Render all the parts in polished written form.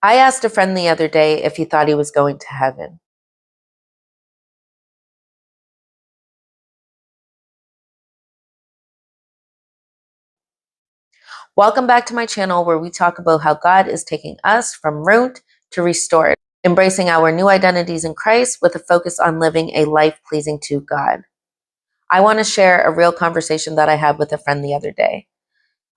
I asked a friend the other day if he thought he was going to heaven. Welcome back to my channel where we talk about how God is taking us from ruined to restored, embracing our new identities in Christ with a focus on living a life pleasing to God. I want to share a real conversation that I had with a friend the other day.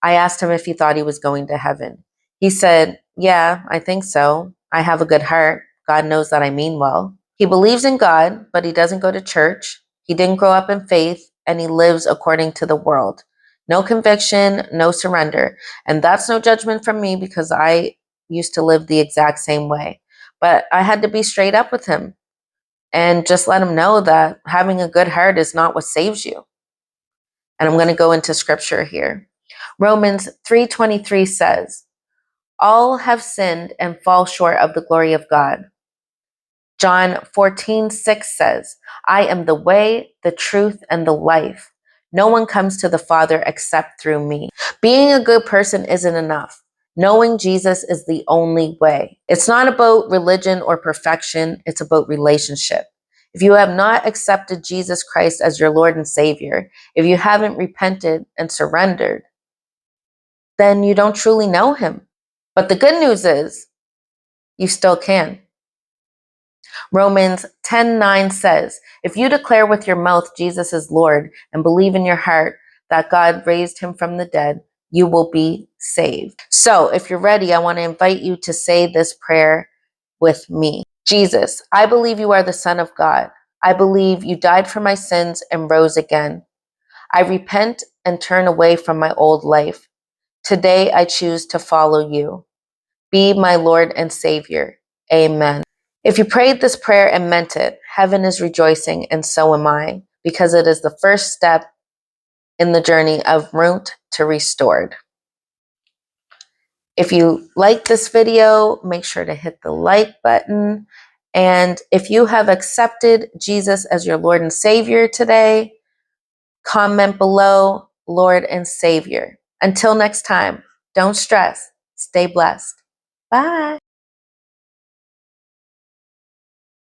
I asked him if he thought he was going to heaven. He said, "Yeah, I think so. I have a good heart. God knows that I mean well." He believes in God, but he doesn't go to church. He didn't grow up in faith, and he lives according to the world. No conviction, no surrender. And that's no judgment from me because I used to live the exact same way. But I had to be straight up with him and just let him know that having a good heart is not what saves you. And I'm going to go into scripture here. Romans 3:23 says, "All have sinned and fall short of the glory of God." John 14:6 says, "I am the way, the truth, and the life. No one comes to the Father except through me." Being a good person isn't enough. Knowing Jesus is the only way. It's not about religion or perfection, it's about relationship. If you have not accepted Jesus Christ as your Lord and Savior, if you haven't repented and surrendered, then you don't truly know him. But the good news is, you still can. Romans 10:9 says, "If you declare with your mouth Jesus is Lord and believe in your heart that God raised him from the dead, you will be saved." So if you're ready, I want to invite you to say this prayer with me. Jesus, I believe you are the Son of God. I believe you died for my sins and rose again. I repent and turn away from my old life. Today I choose to follow you. Be my Lord and Savior. Amen. If you prayed this prayer and meant it, heaven is rejoicing, and so am I, because it is the first step in the journey of ruined to restored. If you like this video, make sure to hit the like button. And if you have accepted Jesus as your Lord and Savior today, comment below, Lord and Savior. Until next time, don't stress, stay blessed. Bye.